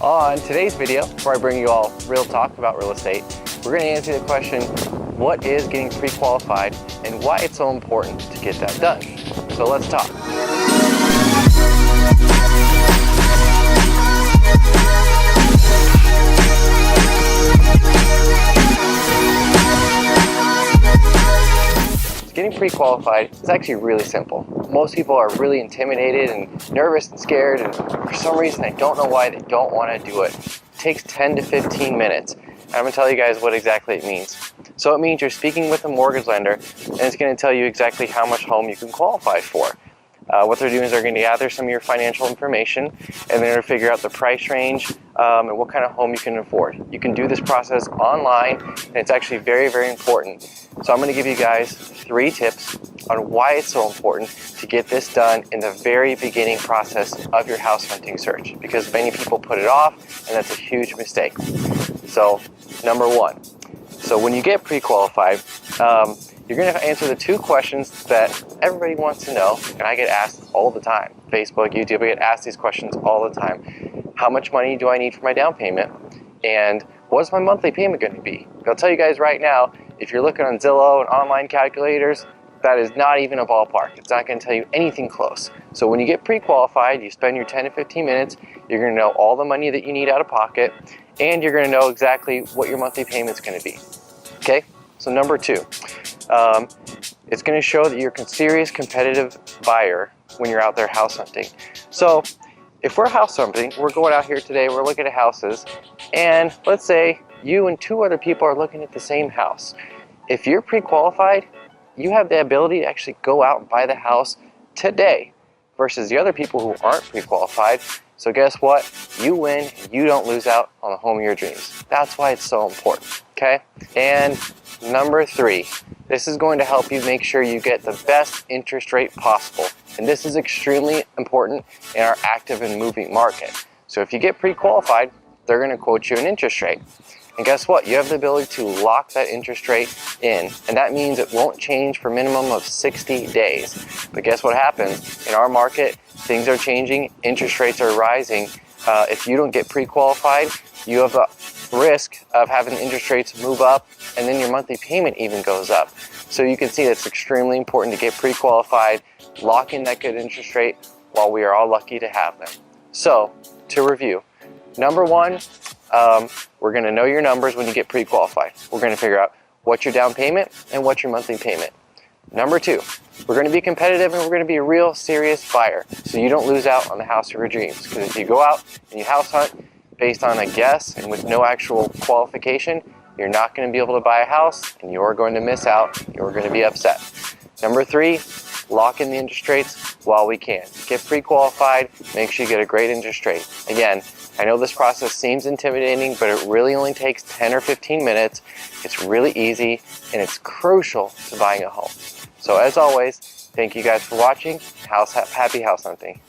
On today's video, before I bring you all real talk about real estate, we're going to answer the question, what is getting pre-qualified and why it's so important to get that done? So let's talk. Getting pre-qualified is actually really simple. Most people are really intimidated and nervous and scared, and for some reason I don't know why they don't want to do it. It takes 10 to 15 minutes. And I'm going to tell you guys what exactly it means. So it means you're speaking with a mortgage lender, and it's going to tell you exactly how much home you can qualify for. What they're doing is they're going to gather some of your financial information, and they're going to figure out the price range and what kind of home you can afford. You can do this process online, and it's actually very, very important. So I'm going to give you guys 3 tips on why it's so important to get this done in the very beginning process of your house hunting search, because many people put it off, and that's a huge mistake. So number 1, so when you get pre-qualified, you're going to answer the 2 questions that everybody wants to know, and I get asked all the time. Facebook, YouTube, I get asked these questions all the time. How much money do I need for my down payment? And what's my monthly payment going to be? I'll tell you guys right now, if you're looking on Zillow and online calculators, that is not even a ballpark. It's not going to tell you anything close. So when you get pre-qualified, you spend your 10 to 15 minutes, you're going to know all the money that you need out of pocket, and you're going to know exactly what your monthly payment's going to be. Okay? So number 2. It's going to show that you're a serious competitive buyer when you're out there house hunting. So if we're house hunting, we're going out here today, we're looking at houses, and let's say you and 2 other people are looking at the same house. If you're pre-qualified, you have the ability to actually go out and buy the house today versus the other people who aren't pre-qualified. So guess what? You win, you don't lose out on the home of your dreams. That's why it's so important, okay? And number 3, this is going to help you make sure you get the best interest rate possible. And this is extremely important in our active and moving market. So if you get pre-qualified, they're going to quote you an interest rate. And guess what? You have the ability to lock that interest rate in. And that means it won't change for a minimum of 60 days. But guess what happens? In our market, things are changing, interest rates are rising. If you don't get pre-qualified, you have a risk of having interest rates move up, and then your monthly payment even goes up. So you can see that it's extremely important to get pre-qualified, lock in that good interest rate while we are all lucky to have them. So to review, number 1, we're going to know your numbers when you get pre-qualified. We're going to figure out what's your down payment and what's your monthly payment. Number 2, we're going to be competitive and we're going to be a real serious buyer so you don't lose out on the house of your dreams. Because if you go out and you house hunt based on a guess and with no actual qualification, you're not going to be able to buy a house and you're going to miss out. You're going to be upset. Number 3, lock in the interest rates while we can. Get pre-qualified, make sure you get a great interest rate. Again, I know this process seems intimidating, but it really only takes 10 or 15 minutes. It's really easy, and it's crucial to buying a home. So as always, thank you guys for watching. Happy house hunting.